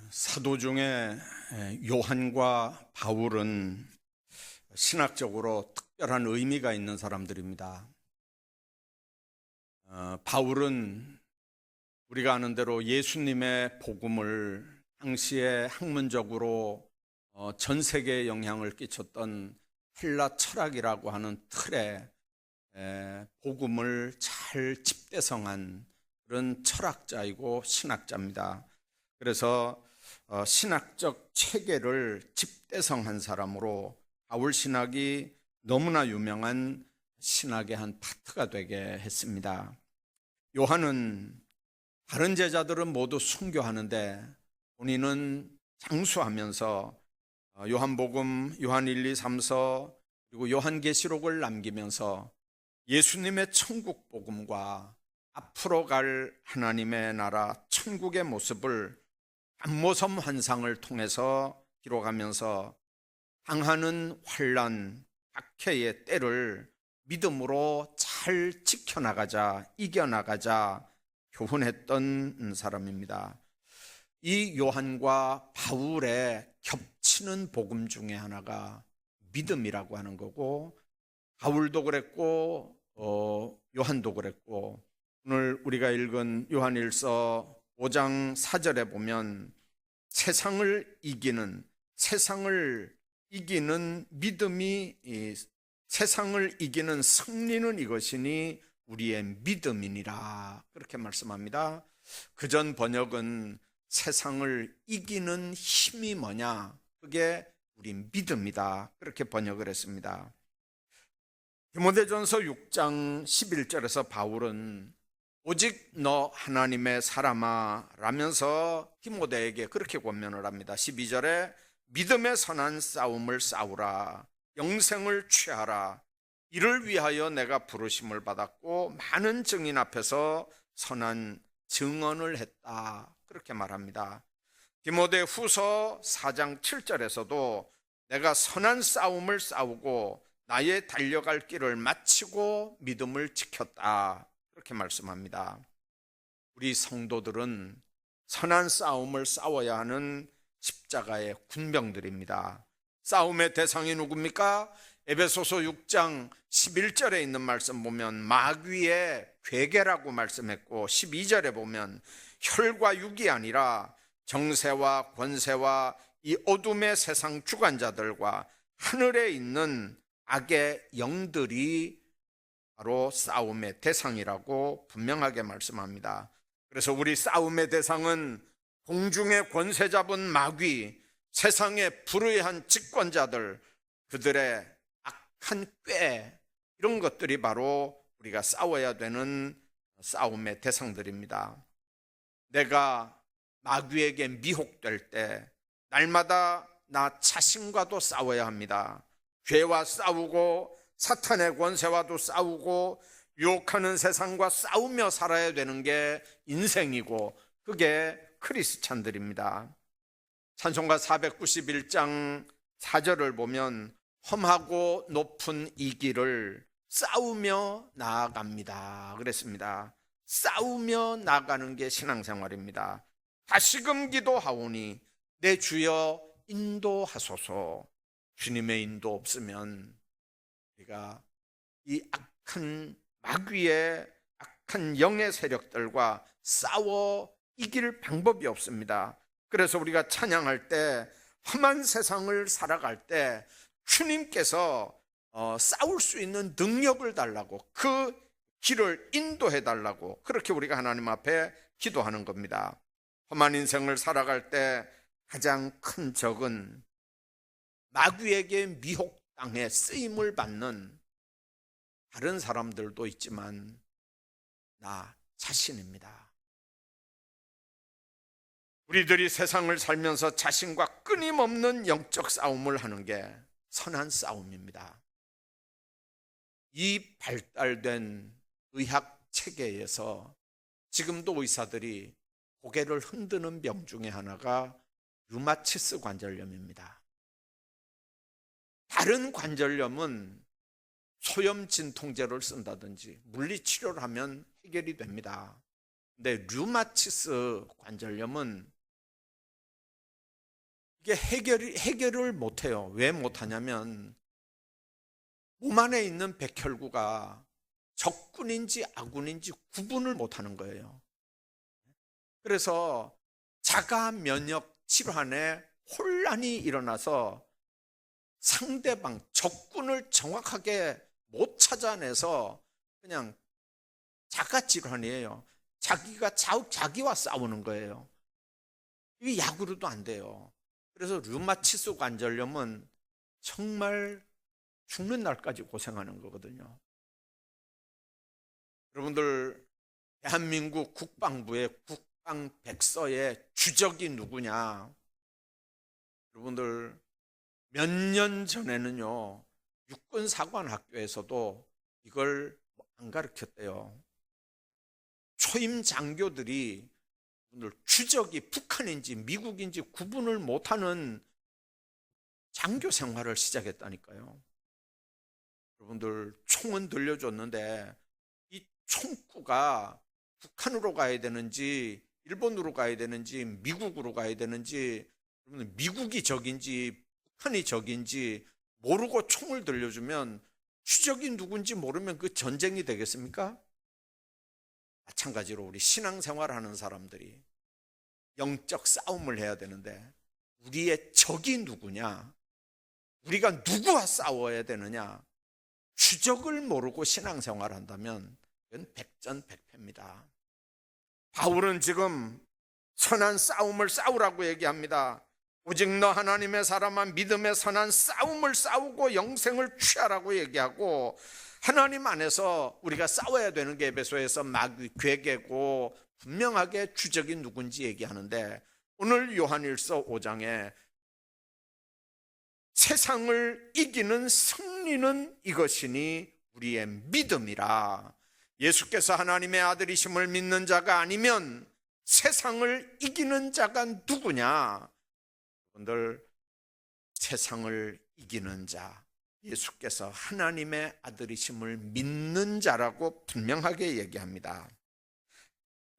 사도 중에 요한과 바울은 신학적으로 특별한 의미가 있는 사람들입니다. 바울은 우리가 아는 대로 예수님의 복음을 당시에 학문적으로 전 세계에 영향을 끼쳤던 헬라 철학이라고 하는 틀에 복음을 잘 집대성한 그런 철학자이고 신학자입니다. 그래서 신학적 체계를 집대성한 사람으로 바울 신학이 너무나 유명한 신학의 한 파트가 되게 했습니다. 요한은 다른 제자들은 모두 순교하는데 본인은 장수하면서 요한복음, 요한 1, 2, 3서 그리고 요한계시록을 남기면서 예수님의 천국 복음과 앞으로 갈 하나님의 나라 천국의 모습을 암모섬 환상을 통해서 기록하면서 당하는 환난, 박해의 때를 믿음으로 잘 지켜나가자, 이겨나가자 교훈했던 사람입니다. 이 요한과 바울의 겹치는 복음 중에 하나가 믿음이라고 하는 거고, 바울도 그랬고 요한도 그랬고, 오늘 우리가 읽은 요한일서 5장 4절에 보면 세상을 이기는 믿음이, 세상을 이기는 승리는 이것이니 우리의 믿음이니라, 그렇게 말씀합니다. 그전 번역은 세상을 이기는 힘이 뭐냐, 그게 우리 믿음이다, 그렇게 번역을 했습니다. 디모데전서 6장 11절에서 바울은 오직 너 하나님의 사람아 라면서 디모데에게 그렇게 권면을 합니다. 12절에 믿음의 선한 싸움을 싸우라, 영생을 취하라, 이를 위하여 내가 부르심을 받았고 많은 증인 앞에서 선한 증언을 했다, 그렇게 말합니다. 디모데 후서 4장 7절에서도 내가 선한 싸움을 싸우고 나의 달려갈 길을 마치고 믿음을 지켰다, 그렇게 말씀합니다. 우리 성도들은 선한 싸움을 싸워야 하는 십자가의 군병들입니다. 싸움의 대상이 누굽니까? 에베소서 6장 11절에 있는 말씀 보면 마귀의 괴계라고 말씀했고, 12절에 보면 혈과 육이 아니라 정세와 권세와 이 어둠의 세상 주관자들과 하늘에 있는 악의 영들이 바로 싸움의 대상이라고 분명하게 말씀합니다. 그래서 우리 싸움의 대상은 공중의 권세 잡은 마귀, 세상의 불의한 집권자들, 그들의 악한 꾀, 이런 것들이 바로 우리가 싸워야 되는 싸움의 대상들입니다. 내가 마귀에게 미혹될 때 날마다 나 자신과도 싸워야 합니다. 죄와 싸우고 사탄의 권세와도 싸우고 유혹하는 세상과 싸우며 살아야 되는 게 인생이고, 그게 크리스찬들입니다. 찬송가 491장 4절을 보면 험하고 높은 이 길을 싸우며 나아갑니다, 그랬습니다. 싸우며 나아가는 게 신앙생활입니다. 다시금 기도하오니 내 주여 인도하소서. 주님의 인도 없으면 우리가 이 악한 마귀의 악한 영의 세력들과 싸워 이길 방법이 없습니다. 그래서 우리가 찬양할 때, 험한 세상을 살아갈 때 주님께서 싸울 수 있는 능력을 달라고, 그 길을 인도해 달라고, 그렇게 우리가 하나님 앞에 기도하는 겁니다. 험한 인생을 살아갈 때 가장 큰 적은 마귀에게 미혹당해 쓰임을 받는 다른 사람들도 있지만 나 자신입니다. 우리들이 세상을 살면서 자신과 끊임없는 영적 싸움을 하는 게 선한 싸움입니다. 이 발달된 의학 체계에서 지금도 의사들이 고개를 흔드는 병 중에 하나가 류마티스 관절염입니다. 다른 관절염은 소염 진통제를 쓴다든지 물리치료를 하면 해결이 됩니다. 근데 류마티스 관절염은 이게 해결을 못해요. 왜 못하냐면 몸 안에 있는 백혈구가 적군인지 아군인지 구분을 못하는 거예요. 그래서 자가 면역 질환에 혼란이 일어나서 상대방 적군을 정확하게 못 찾아내서 그냥 자가 질환이에요. 자기와 싸우는 거예요. 이게 약으로도 안 돼요. 그래서 류마티스 관절염은 정말 죽는 날까지 고생하는 거거든요. 여러분들, 대한민국 국방부의 국방백서의 주적이 누구냐? 여러분들, 몇 년 전에는요, 육군사관학교에서도 이걸 안 가르쳤대요. 초임 장교들이 주적이 북한인지 미국인지 구분을 못하는 장교 생활을 시작했다니까요. 여러분들, 총은 들려줬는데 이 총구가 북한으로 가야 되는지 일본으로 가야 되는지 미국으로 가야 되는지, 여러분들, 미국이 적인지 북한이 적인지 모르고 총을 들려주면 주적이 누군지 모르면 그 전쟁이 되겠습니까? 마찬가지로 우리 신앙생활하는 사람들이 영적 싸움을 해야 되는데 우리의 적이 누구냐? 우리가 누구와 싸워야 되느냐? 주적을 모르고 신앙생활한다면 이건 백전백패입니다. 바울은 지금 선한 싸움을 싸우라고 얘기합니다. 오직 너 하나님의 사람아 믿음의 선한 싸움을 싸우고 영생을 취하라고 얘기하고, 하나님 안에서 우리가 싸워야 되는 게 에베소에서 마귀, 괴계고 분명하게 주적이 누군지 얘기하는데, 오늘 요한일서 5장에 세상을 이기는 승리는 이것이니 우리의 믿음이라. 예수께서 하나님의 아들이심을 믿는 자가 아니면 세상을 이기는 자가 누구냐? 여러분들, 세상을 이기는 자, 예수께서 하나님의 아들이심을 믿는 자라고 분명하게 얘기합니다.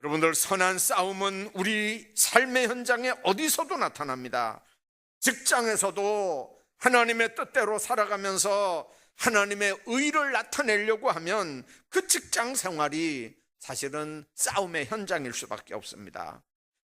여러분들, 선한 싸움은 우리 삶의 현장에 어디서도 나타납니다. 직장에서도 하나님의 뜻대로 살아가면서 하나님의 의를 나타내려고 하면 그 직장 생활이 사실은 싸움의 현장일 수밖에 없습니다.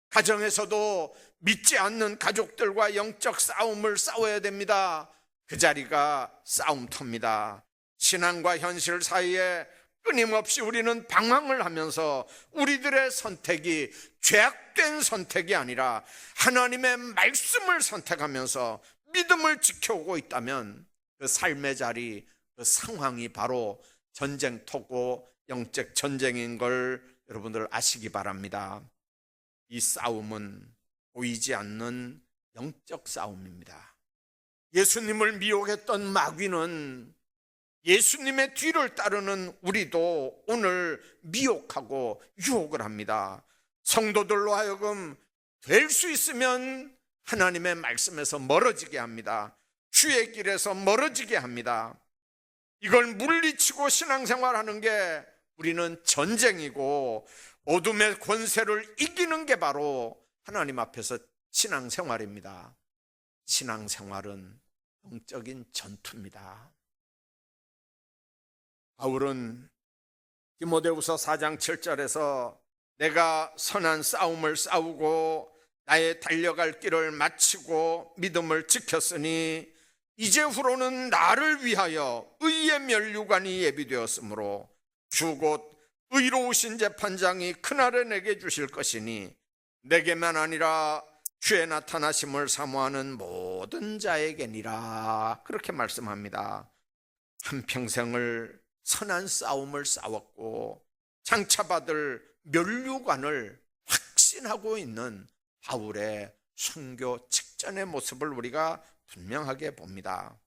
가정에서도 믿지 않는 가족들과 영적 싸움을 싸워야 됩니다. 그 자리가 싸움터입니다. 신앙과 현실 사이에 끊임없이 우리는 방황을 하면서 우리들의 선택이 죄악된 선택이 아니라 하나님의 말씀을 선택하면서 믿음을 지켜오고 있다면 그 삶의 자리, 그 상황이 바로 전쟁터고 영적 전쟁인 걸 여러분들 아시기 바랍니다. 이 싸움은 보이지 않는 영적 싸움입니다. 예수님을 미혹했던 마귀는 예수님의 뒤를 따르는 우리도 오늘 미혹하고 유혹을 합니다. 성도들로 하여금 될 수 있으면 하나님의 말씀에서 멀어지게 합니다. 주의 길에서 멀어지게 합니다. 이걸 물리치고 신앙생활하는 게 우리는 전쟁이고, 어둠의 권세를 이기는 게 바로 하나님 앞에서 신앙생활입니다. 신앙생활은 영적인 전투입니다. 바울은 디모데후서 4장 7절에서 내가 선한 싸움을 싸우고 나의 달려갈 길을 마치고 믿음을 지켰으니 이제후로는 나를 위하여 의의 면류관이 예비되었으므로 주 곧 의로우신 재판장이 그날에 내게 주실 것이니 내게만 아니라 주의 나타나심을 사모하는 모든 자에게니라. 그렇게 말씀합니다. 한평생을 선한 싸움을 싸웠고 장차받을 면류관을 확신하고 있는 바울의 순교 직전의 모습을 우리가 분명하게 봅니다.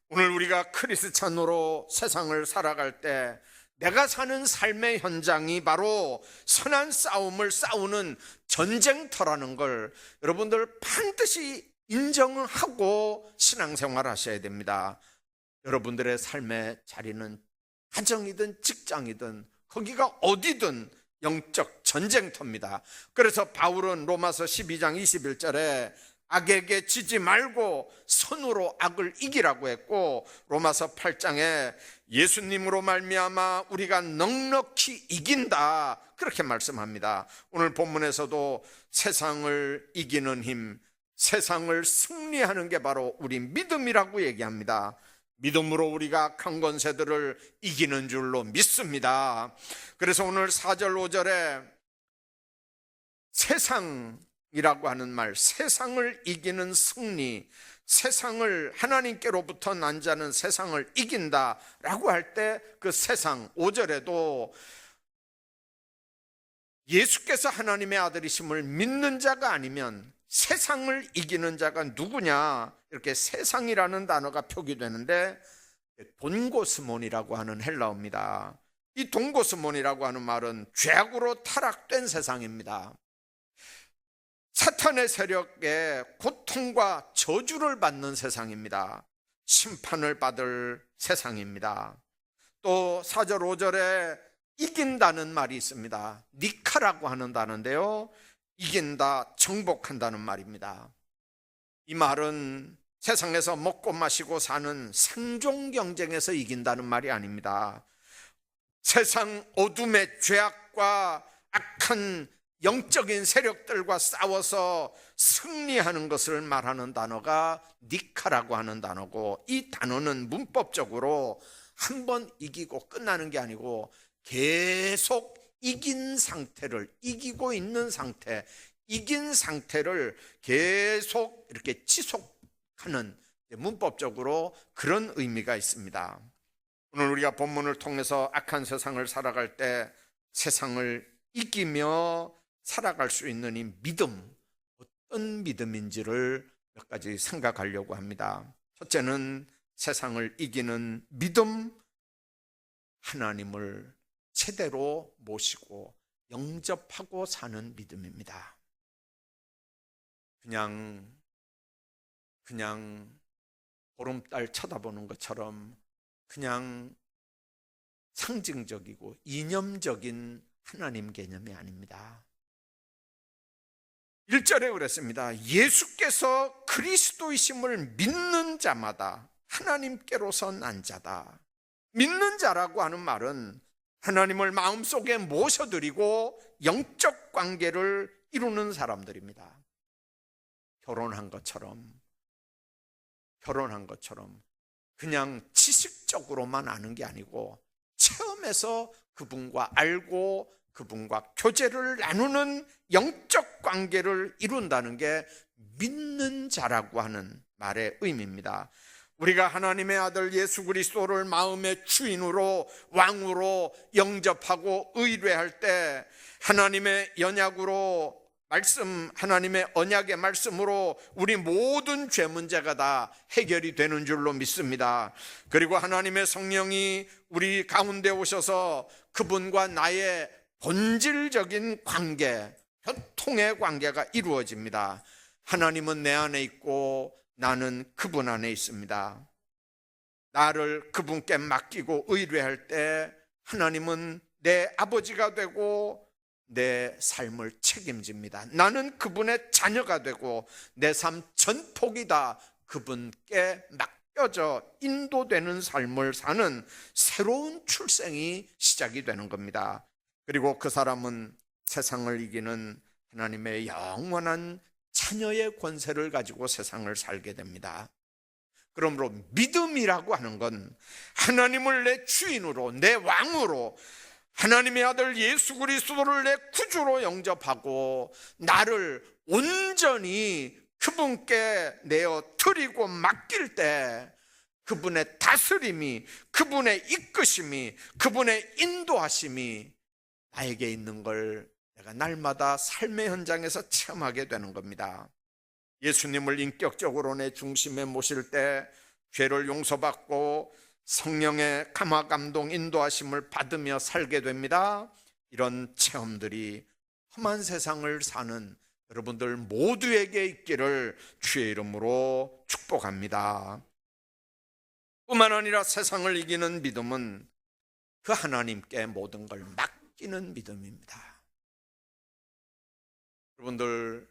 오늘 우리가 크리스찬으로 세상을 살아갈 때 내가 사는 삶의 현장이 바로 선한 싸움을 싸우는 전쟁터라는 걸 여러분들 반드시 인정하고 신앙생활 하셔야 됩니다. 여러분들의 삶의 자리는 가정이든 직장이든 거기가 어디든 영적 전쟁터입니다. 그래서 바울은 로마서 12장 21절에 악에게 지지 말고 선으로 악을 이기라고 했고, 로마서 8장에 예수님으로 말미암아 우리가 넉넉히 이긴다, 그렇게 말씀합니다. 오늘 본문에서도 세상을 이기는 힘, 세상을 승리하는 게 바로 우리 믿음이라고 얘기합니다. 믿음으로 우리가 악한 권세들을 이기는 줄로 믿습니다. 그래서 오늘 4절 5절에 세상이라고 하는 말, 세상을 이기는 승리, 세상을, 하나님께로부터 난 자는 세상을 이긴다라고 할 때 그 세상, 5절에도 예수께서 하나님의 아들이심을 믿는 자가 아니면 세상을 이기는 자가 누구냐, 이렇게 세상이라는 단어가 표기되는데 돈고스몬이라고 하는 헬라어입니다. 이 돈고스몬이라고 하는 말은 죄악으로 타락된 세상입니다. 사탄의 세력에 고통과 저주를 받는 세상입니다. 심판을 받을 세상입니다. 또 4절 5절에 이긴다는 말이 있습니다. 니카라고 하는 단어인데요, 이긴다, 정복한다는 말입니다. 이 말은 세상에서 먹고 마시고 사는 생존 경쟁에서 이긴다는 말이 아닙니다. 세상 어둠의 죄악과 악한 영적인 세력들과 싸워서 승리하는 것을 말하는 단어가 니카라고 하는 단어고, 이 단어는 문법적으로 한 번 이기고 끝나는 게 아니고 계속 이긴 상태를, 이기고 있는 상태, 이긴 상태를 계속 이렇게 지속하는, 문법적으로 그런 의미가 있습니다. 오늘 우리가 본문을 통해서 악한 세상을 살아갈 때 세상을 이기며 살아갈 수 있는 이 믿음, 어떤 믿음인지를 몇 가지 생각하려고 합니다. 첫째는 세상을 이기는 믿음, 하나님을 제대로 모시고 영접하고 사는 믿음입니다. 그냥 보름달 쳐다보는 것처럼 그냥 상징적이고 이념적인 하나님 개념이 아닙니다. 1절에 그랬습니다. 예수께서 그리스도이심을 믿는 자마다 하나님께로서 난 자다. 믿는 자라고 하는 말은 하나님을 마음속에 모셔드리고 영적 관계를 이루는 사람들입니다. 결혼한 것처럼 그냥 지식적으로만 아는 게 아니고 체험해서 그분과 알고 그분과 교제를 나누는 영적 관계를 이룬다는 게 믿는 자라고 하는 말의 의미입니다. 우리가 하나님의 아들 예수 그리스도를 마음의 주인으로 왕으로 영접하고 의뢰할 때 하나님의 언약으로 하나님의 언약의 말씀으로 우리 모든 죄 문제가 다 해결이 되는 줄로 믿습니다. 그리고 하나님의 성령이 우리 가운데 오셔서 그분과 나의 본질적인 관계, 교통의 관계가 이루어집니다. 하나님은 내 안에 있고 나는 그분 안에 있습니다. 나를 그분께 맡기고 의뢰할 때 하나님은 내 아버지가 되고 내 삶을 책임집니다. 나는 그분의 자녀가 되고 내 삶 전폭이 다 그분께 맡겨져 인도되는 삶을 사는 새로운 출생이 시작이 되는 겁니다. 그리고 그 사람은 세상을 이기는 하나님의 영원한 자녀의 권세를 가지고 세상을 살게 됩니다. 그러므로 믿음이라고 하는 건 하나님을 내 주인으로, 내 왕으로, 하나님의 아들 예수 그리스도를 내 구주로 영접하고 나를 온전히 그분께 내어 드리고 맡길 때 그분의 다스림이, 그분의 이끄심이, 그분의 인도하심이 나에게 있는 걸 내가 날마다 삶의 현장에서 체험하게 되는 겁니다. 예수님을 인격적으로 내 중심에 모실 때 죄를 용서받고 성령의 감화 감동 인도하심을 받으며 살게 됩니다. 이런 체험들이 험한 세상을 사는 여러분들 모두에게 있기를 주의 이름으로 축복합니다. 뿐만 아니라 세상을 이기는 믿음은 그 하나님께 모든 걸 맡기는 믿음입니다. 여러분들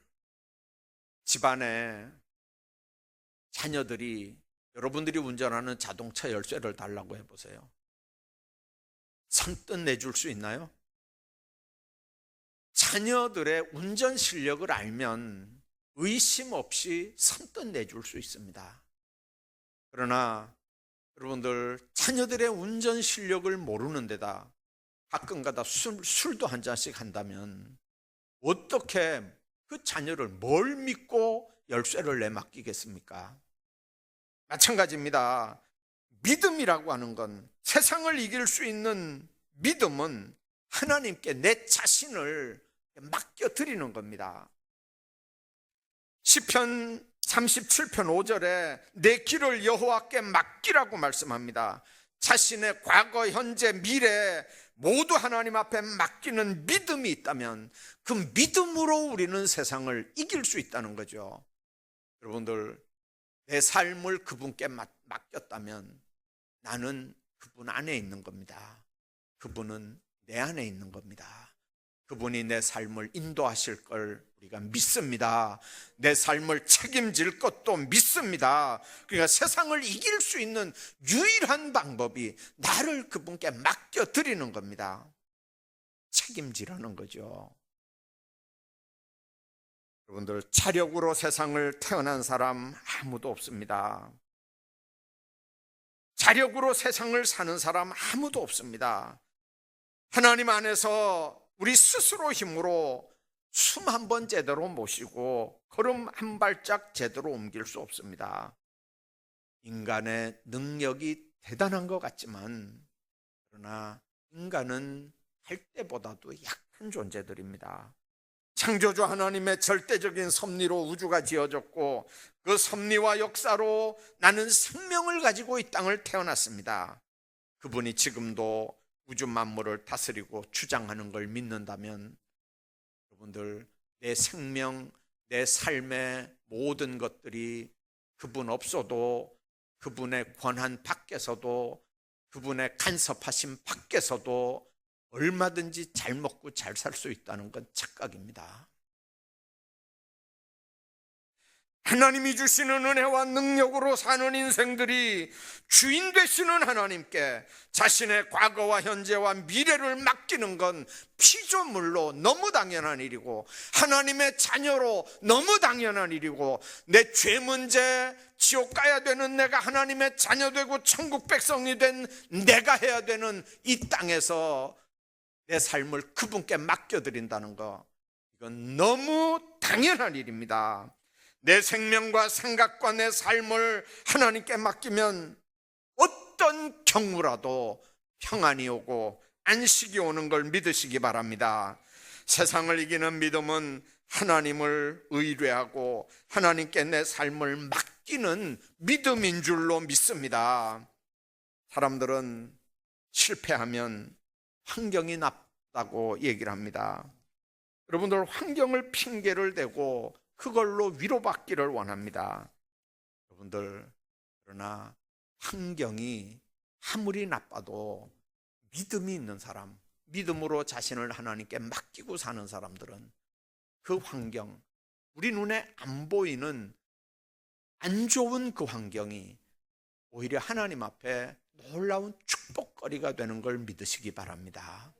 집안에 자녀들이 여러분들이 운전하는 자동차 열쇠를 달라고 해보세요. 선뜻 내줄 수 있나요? 자녀들의 운전 실력을 알면 의심 없이 선뜻 내줄 수 있습니다. 그러나 여러분들 자녀들의 운전 실력을 모르는 데다 가끔가다 술도 한 잔씩 한다면 어떻게 그 자녀를 뭘 믿고 열쇠를 내맡기겠습니까? 마찬가지입니다. 믿음이라고 하는 건, 세상을 이길 수 있는 믿음은 하나님께 내 자신을 맡겨드리는 겁니다. 시편 37편 5절에 내 길을 여호와께 맡기라고 말씀합니다. 자신의 과거, 현재, 미래 모두 하나님 앞에 맡기는 믿음이 있다면 그 믿음으로 우리는 세상을 이길 수 있다는 거죠. 여러분들, 내 삶을 그분께 맡겼다면 나는 그분 안에 있는 겁니다. 그분은 내 안에 있는 겁니다. 그분이 내 삶을 인도하실 걸 우리가 믿습니다. 내 삶을 책임질 것도 믿습니다. 그러니까 세상을 이길 수 있는 유일한 방법이 나를 그분께 맡겨드리는 겁니다. 책임지라는 거죠. 여러분들, 자력으로 세상을 태어난 사람 아무도 없습니다. 자력으로 세상을 사는 사람 아무도 없습니다. 하나님 안에서 우리 스스로 힘으로 숨 한 번 제대로 못 쉬고 걸음 한 발짝 제대로 옮길 수 없습니다. 인간의 능력이 대단한 것 같지만, 그러나 인간은 할 때보다도 약한 존재들입니다. 창조주 하나님의 절대적인 섭리로 우주가 지어졌고 그 섭리와 역사로 나는 생명을 가지고 이 땅을 태어났습니다. 그분이 지금도 우주 만물을 다스리고 주장하는 걸 믿는다면 여러분들, 내 생명, 내 삶의 모든 것들이 그분 없어도, 그분의 권한 밖에서도, 그분의 간섭하심 밖에서도 얼마든지 잘 먹고 잘 살 수 있다는 건 착각입니다. 하나님이 주시는 은혜와 능력으로 사는 인생들이 주인 되시는 하나님께 자신의 과거와 현재와 미래를 맡기는 건 피조물로 너무 당연한 일이고, 하나님의 자녀로 너무 당연한 일이고, 내 죄 문제, 지옥 가야 되는 내가 하나님의 자녀 되고 천국 백성이 된 내가 해야 되는 이 땅에서 내 삶을 그분께 맡겨드린다는 거, 이건 너무 당연한 일입니다. 내 생명과 생각과 내 삶을 하나님께 맡기면 어떤 경우라도 평안이 오고 안식이 오는 걸 믿으시기 바랍니다. 세상을 이기는 믿음은 하나님을 의뢰하고 하나님께 내 삶을 맡기는 믿음인 줄로 믿습니다. 사람들은 실패하면 환경이 나쁘다고 얘기를 합니다. 여러분들, 환경을 핑계를 대고 그걸로 위로받기를 원합니다. 여러분들, 그러나 환경이 아무리 나빠도 믿음이 있는 사람, 믿음으로 자신을 하나님께 맡기고 사는 사람들은 그 환경, 우리 눈에 안 보이는 안 좋은 그 환경이 오히려 하나님 앞에 놀라운 축복거리가 되는 걸 믿으시기 바랍니다.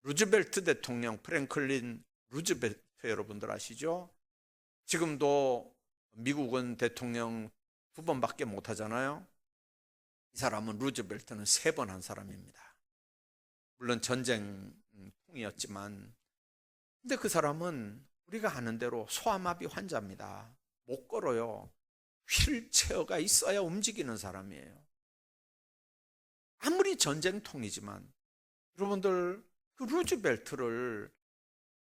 루즈벨트 대통령, 프랭클린 루즈벨트 여러분들 아시죠? 지금도 미국은 대통령 2번밖에 못 하잖아요. 이 사람은, 루즈벨트는 3번 한 사람입니다. 물론 전쟁통이었지만, 근데 그 사람은 우리가 아는 대로 소아마비 환자입니다. 못 걸어요. 휠체어가 있어야 움직이는 사람이에요. 아무리 전쟁통이지만 여러분들, 그 루즈벨트를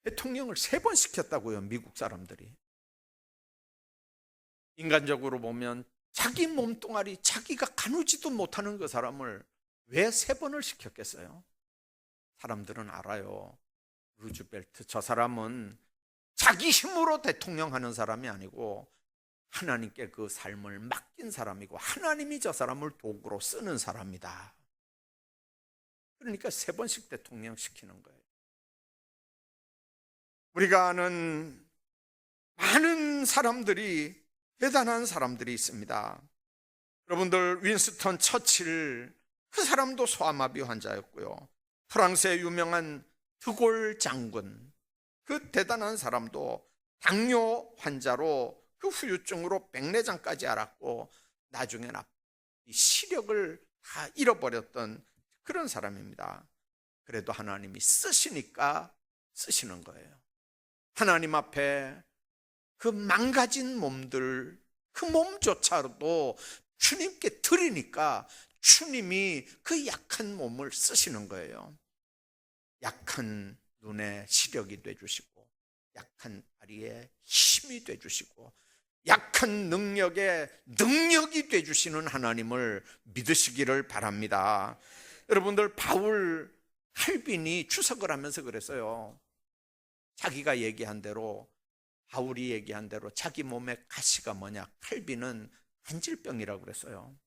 대통령을 3번 시켰다고요, 미국 사람들이. 인간적으로 보면 자기 몸뚱아리, 자기가 가누지도 못하는 그 사람을 왜 3번을 시켰겠어요? 사람들은 알아요. 루즈벨트, 저 사람은 자기 힘으로 대통령 하는 사람이 아니고 하나님께 그 삶을 맡긴 사람이고 하나님이 저 사람을 도구로 쓰는 사람이다. 그러니까 3번씩 대통령 시키는 거예요. 우리가 아는 많은 대단한 사람들이 있습니다. 여러분들, 윈스턴 처칠, 그 사람도 소아마비 환자였고요. 프랑스의 유명한 드골 장군, 그 대단한 사람도 당뇨 환자로 그 후유증으로 백내장까지 앓았고 나중에는 시력을 다 잃어버렸던 그런 사람입니다. 그래도 하나님이 쓰시니까 쓰시는 거예요. 하나님 앞에 그 망가진 몸들, 그 몸조차도 주님께 드리니까 주님이 그 약한 몸을 쓰시는 거예요. 약한 눈에 시력이 되주시고, 약한 다리에 힘이 되주시고, 약한 능력에 능력이 되주시는 하나님을 믿으시기를 바랍니다. 여러분들, 바울 칼빈이 주석을 하면서 그랬어요. 자기가 얘기한 대로, 바울이 얘기한 대로 자기 몸의 가시가 뭐냐? 칼빈은 한질병이라고 그랬어요.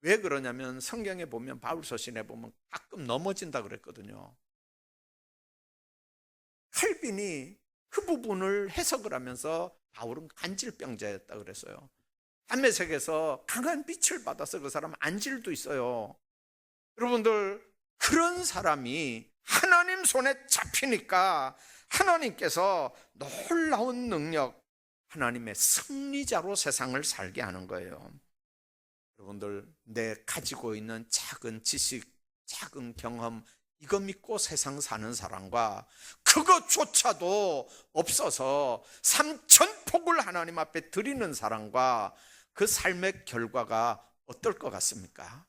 왜 그러냐면 성경에 보면, 바울 서신에 보면 가끔 넘어진다 그랬거든요. 칼빈이 그 부분을 해석을 하면서 바울은 간질병자였다 그랬어요. 담에색에서 강한 빛을 받아서 그 사람은 안질도 있어요. 여러분들, 그런 사람이 하나님 손에 잡히니까 하나님께서 놀라운 능력, 하나님의 승리자로 세상을 살게 하는 거예요. 여러분들, 내 가지고 있는 작은 지식, 작은 경험, 이거 믿고 세상 사는 사람과 그것조차도 없어서 삼천폭을 하나님 앞에 드리는 사람과 그 삶의 결과가 어떨 것 같습니까?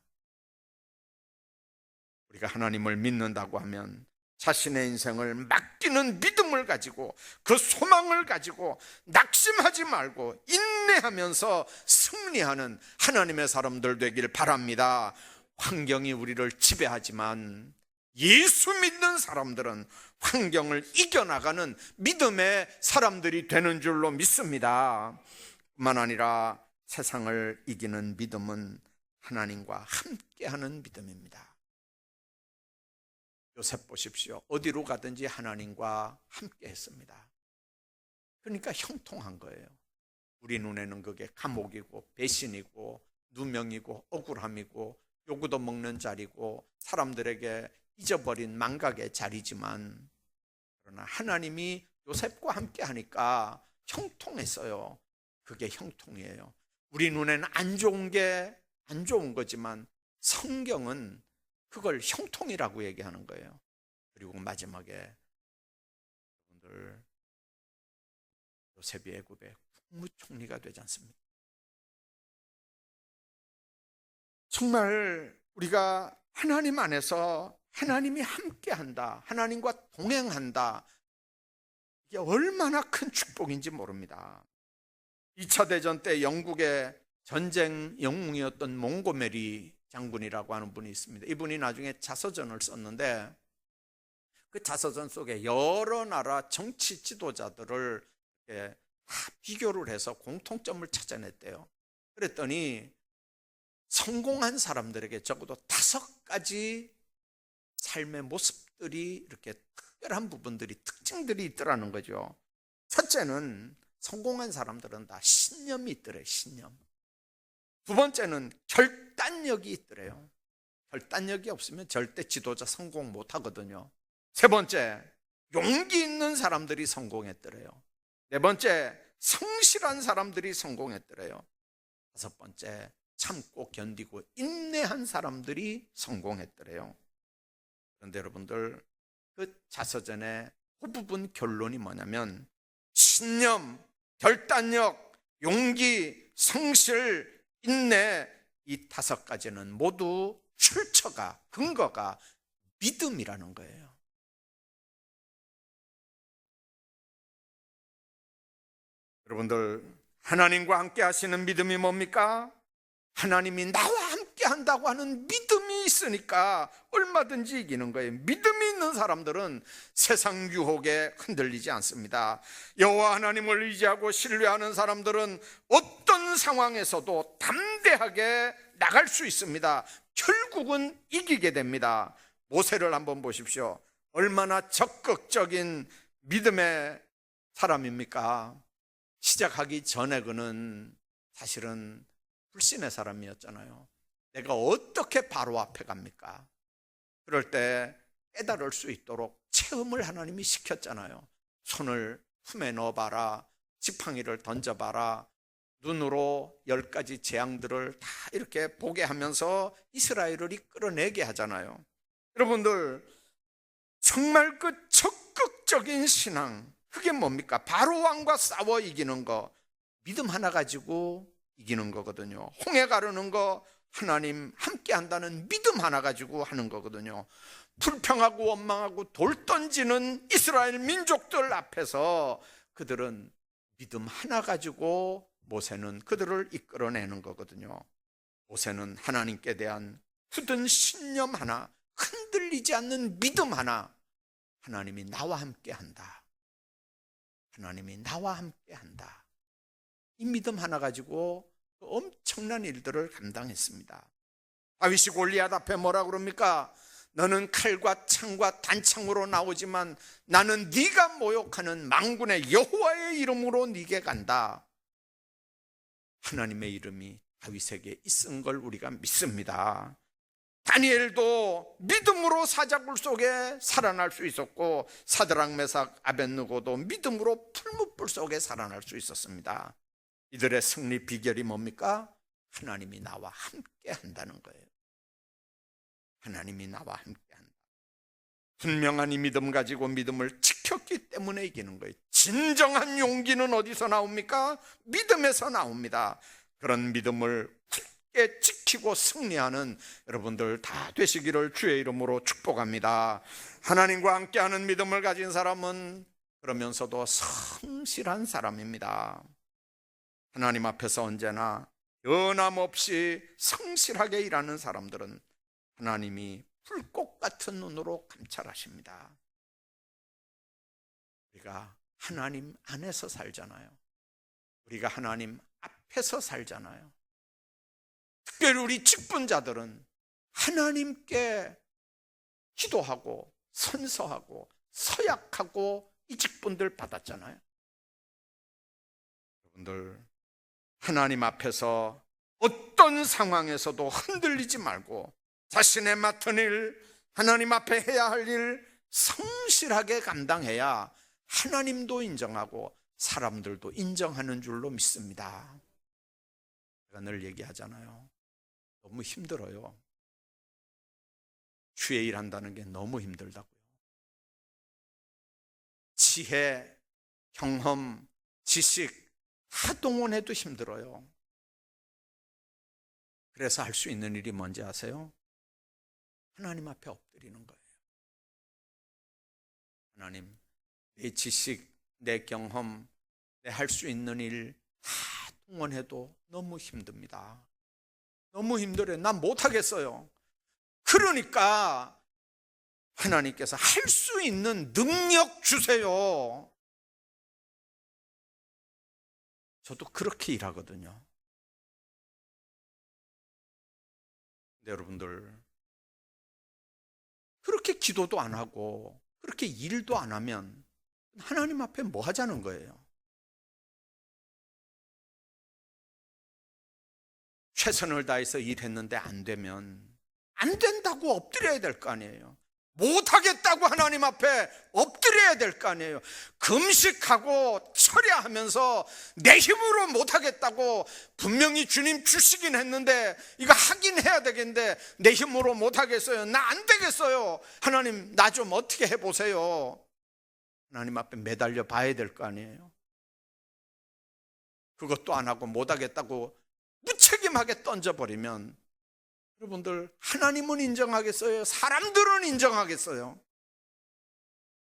우리가 하나님을 믿는다고 하면 자신의 인생을 맡기는 믿음을 가지고, 그 소망을 가지고 낙심하지 말고 인내하면서 승리하는 하나님의 사람들 되길 바랍니다. 환경이 우리를 지배하지만 예수 믿는 사람들은 환경을 이겨나가는 믿음의 사람들이 되는 줄로 믿습니다. 뿐만 아니라 세상을 이기는 믿음은 하나님과 함께하는 믿음입니다. 요셉 보십시오. 어디로 가든지 하나님과 함께 했습니다. 그러니까 형통한 거예요. 우리 눈에는 그게 감옥이고 배신이고 누명이고 억울함이고 요구도 먹는 자리고 사람들에게 잊어버린 망각의 자리지만, 그러나 하나님이 요셉과 함께 하니까 형통했어요. 그게 형통이에요. 우리 눈에는 안 좋은 거지만 성경은 그걸 형통이라고 얘기하는 거예요. 그리고 마지막에 여러분들, 요셉이 애굽의 국무총리가 되지 않습니까? 정말 우리가 하나님 안에서 하나님이 함께한다, 하나님과 동행한다, 이게 얼마나 큰 축복인지 모릅니다. 2차 대전 때 영국의 전쟁 영웅이었던 몽고메리 장군이라고 하는 분이 있습니다. 이분이 나중에 자서전을 썼는데, 그 자서전 속에 여러 나라 정치 지도자들을 다 비교를 해서 공통점을 찾아냈대요. 그랬더니 성공한 사람들에게 적어도 5가지 삶의 모습들이, 이렇게 특별한 부분들이, 특징들이 있더라는 거죠. 첫째는, 성공한 사람들은 다 신념이 있더래요. 신념. 두 번째는 결단력이 있더래요. 결단력이 없으면 절대 지도자 성공 못 하거든요. 세 번째, 용기 있는 사람들이 성공했더래요. 네 번째, 성실한 사람들이 성공했더래요. 다섯 번째, 참고 견디고 인내한 사람들이 성공했더래요. 그런데 여러분들, 그 자서전의 그 부분 결론이 뭐냐면, 신념, 결단력, 용기, 성실, 인내, 이 5가지는 모두 출처가, 근거가 믿음이라는 거예요. 여러분들, 하나님과 함께 하시는 믿음이 뭡니까? 하나님이 나와 함께 한다고 하는 믿음이 있으니까 얼마든지 이기는 거예요. 믿음이 있는 사람들은 세상 유혹에 흔들리지 않습니다. 여호와 하나님을 의지하고 신뢰하는 사람들은 어떤 상황에서도 담대하게 나갈 수 있습니다. 결국은 이기게 됩니다. 모세를 한번 보십시오. 얼마나 적극적인 믿음의 사람입니까? 시작하기 전에 그는 사실은 불신의 사람이었잖아요. 내가 어떻게 바로 앞에 갑니까? 그럴 때 깨달을 수 있도록 체험을 하나님이 시켰잖아요. 손을 품에 넣어봐라, 지팡이를 던져봐라, 눈으로 10가지 재앙들을 다 이렇게 보게 하면서 이스라엘을 이끌어내게 하잖아요. 여러분들, 정말 그 적극적인 신앙, 그게 뭡니까? 바로 왕과 싸워 이기는 거, 믿음 하나 가지고 이기는 거거든요. 홍해 가르는 거 하나님 함께 한다는 믿음 하나 가지고 하는 거거든요. 불평하고 원망하고 돌 던지는 이스라엘 민족들 앞에서 그들은 믿음 하나 가지고 모세는 그들을 이끌어내는 거거든요. 모세는 하나님께 대한 굳은 신념 하나, 흔들리지 않는 믿음 하나, 하나님이 나와 함께 한다. 하나님이 나와 함께 한다. 이 믿음 하나 가지고 엄청난 일들을 감당했습니다. 다윗이 골리앗 앞에 뭐라 그럽니까? 너는 칼과 창과 단창으로 나오지만 나는 네가 모욕하는 만군의 여호와의 이름으로 네게 간다. 하나님의 이름이 다윗에게 있은 걸 우리가 믿습니다. 다니엘도 믿음으로 사자굴 속에 살아날 수 있었고, 사드락 메삭 아벳느고도 믿음으로 풀무불 속에 살아날 수 있었습니다. 이들의 승리 비결이 뭡니까? 하나님이 나와 함께 한다는 거예요. 하나님이 나와 함께 한다. 분명한 이 믿음 가지고 믿음을 지켰기 때문에 이기는 거예요. 진정한 용기는 어디서 나옵니까? 믿음에서 나옵니다. 그런 믿음을 굳게 지키고 승리하는 여러분들 다 되시기를 주의 이름으로 축복합니다. 하나님과 함께하는 믿음을 가진 사람은 그러면서도 성실한 사람입니다. 하나님 앞에서 언제나 변함없이 성실하게 일하는 사람들은 하나님이 불꽃 같은 눈으로 감찰하십니다. 우리가 하나님 안에서 살잖아요. 우리가 하나님 앞에서 살잖아요. 특별히 우리 직분자들은 하나님께 기도하고 선서하고 서약하고 이 직분들 받았잖아요. 여러분들, 하나님 앞에서 어떤 상황에서도 흔들리지 말고 자신의 맡은 일, 하나님 앞에 해야 할 일 성실하게 감당해야 하나님도 인정하고 사람들도 인정하는 줄로 믿습니다. 제가 늘 얘기하잖아요. 너무 힘들어요. 주의 일 한다는 게 너무 힘들다고요. 지혜, 경험, 지식 다 동원해도 힘들어요. 그래서 할 수 있는 일이 뭔지 아세요? 하나님 앞에 엎드리는 거예요. 하나님, 내 지식, 내 경험, 내 할 수 있는 일 다 동원해도 너무 힘듭니다. 너무 힘들어요. 난 못하겠어요. 그러니까 하나님께서 할 수 있는 능력 주세요. 저도 그렇게 일하거든요. 근데 여러분들, 그렇게 기도도 안 하고 그렇게 일도 안 하면 하나님 앞에 뭐 하자는 거예요? 최선을 다해서 일했는데 안 되면 안 된다고 엎드려야 될 거 아니에요. 못하겠다고 하나님 앞에 엎드려야 될 거 아니에요. 금식하고 철야하면서 내 힘으로 못하겠다고 분명히 주님 주시긴 했는데 이거 하긴 해야 되겠는데 내 힘으로 못하겠어요. 나 안 되겠어요. 하나님, 나 좀 어떻게 해보세요. 하나님 앞에 매달려 봐야 될 거 아니에요. 그것도 안 하고 못하겠다고 무책임하게 던져버리면 여러분들, 하나님은 인정하겠어요? 사람들은 인정하겠어요?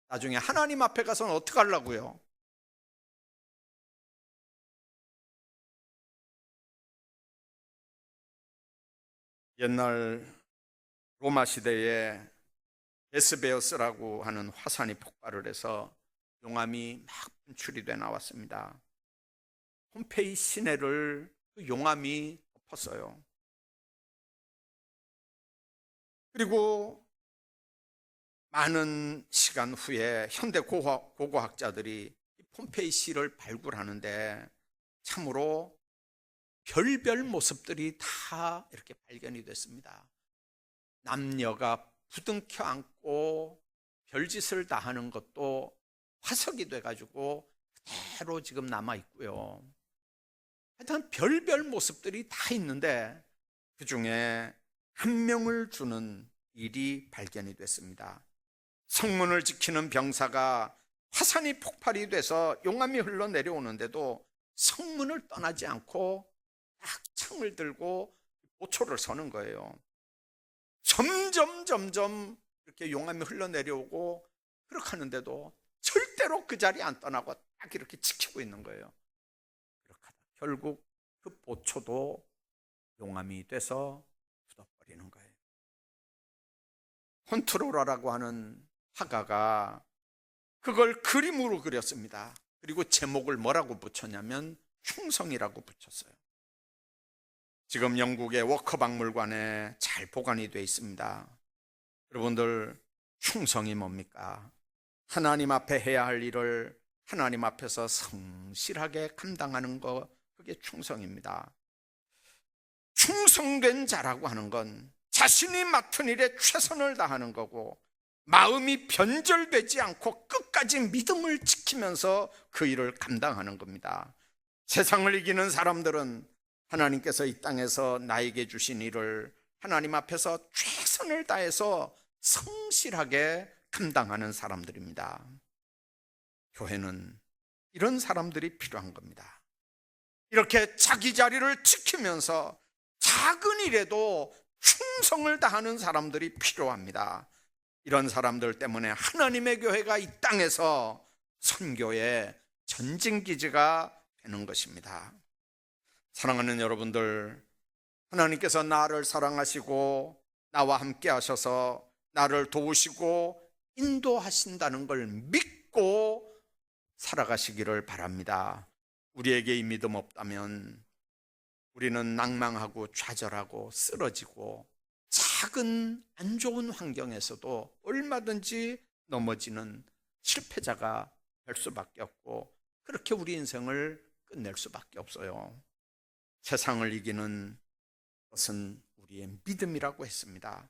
나중에 하나님 앞에 가서는 어떻게 하려고요? 옛날 로마 시대에 베스베어스라고 하는 화산이 폭발을 해서 용암이 막 분출이 돼 나왔습니다. 폼페이 시내를 그 용암이 덮었어요. 그리고 많은 시간 후에 현대 고고학자들이 폼페이 시를 발굴하는데 참으로 별별 모습들이 다 이렇게 발견이 됐습니다. 남녀가 부둥켜 안고 별짓을 다 하는 것도 화석이 돼가지고 그대로 지금 남아 있고요. 하여튼 별별 모습들이 다 있는데 그 중에 한 명을 주는 일이 발견이 됐습니다. 성문을 지키는 병사가 화산이 폭발이 돼서 용암이 흘러내려오는데도 성문을 떠나지 않고 딱 창을 들고 보초를 서는 거예요. 점점 이렇게 용암이 흘러내려오고 그렇게 하는데도 절대로 그 자리에 안 떠나고 딱 이렇게 지키고 있는 거예요. 그렇게 하다 결국 그 보초도 용암이 돼서 굳어버리는 거예요. 폰트로라라고 하는 화가가 그걸 그림으로 그렸습니다. 그리고 제목을 뭐라고 붙였냐면 충성이라고 붙였어요. 지금 영국의 워커 박물관에 잘 보관이 되어 있습니다. 여러분들, 충성이 뭡니까? 하나님 앞에 해야 할 일을 하나님 앞에서 성실하게 감당하는 것, 그게 충성입니다. 충성된 자라고 하는 건 자신이 맡은 일에 최선을 다하는 거고, 마음이 변절되지 않고 끝까지 믿음을 지키면서 그 일을 감당하는 겁니다. 세상을 이기는 사람들은 하나님께서 이 땅에서 나에게 주신 일을 하나님 앞에서 최선을 다해서 성실하게 감당하는 사람들입니다. 교회는 이런 사람들이 필요한 겁니다. 이렇게 자기 자리를 지키면서 작은 일에도 충성을 다하는 사람들이 필요합니다. 이런 사람들 때문에 하나님의 교회가 이 땅에서 선교의 전진기지가 되는 것입니다. 사랑하는 여러분들, 하나님께서 나를 사랑하시고 나와 함께 하셔서 나를 도우시고 인도하신다는 걸 믿고 살아가시기를 바랍니다. 우리에게 이 믿음 없다면 우리는 낭망하고 좌절하고 쓰러지고 작은 안 좋은 환경에서도 얼마든지 넘어지는 실패자가 될 수밖에 없고, 그렇게 우리 인생을 끝낼 수밖에 없어요. 세상을 이기는 것은 우리의 믿음이라고 했습니다.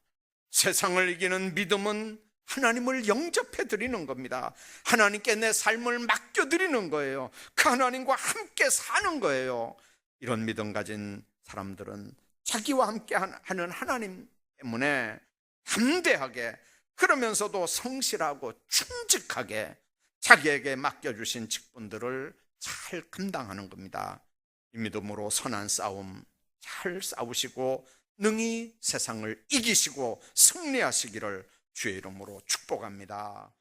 세상을 이기는 믿음은 하나님을 영접해 드리는 겁니다. 하나님께 내 삶을 맡겨 드리는 거예요. 그 하나님과 함께 사는 거예요. 이런 믿음 가진 사람들은 자기와 함께 하는 하나님 때문에 담대하게, 그러면서도 성실하고 충직하게 자기에게 맡겨주신 직분들을 잘 감당하는 겁니다. 이 믿음으로 선한 싸움 잘 싸우시고 능히 세상을 이기시고 승리하시기를 주의 이름으로 축복합니다.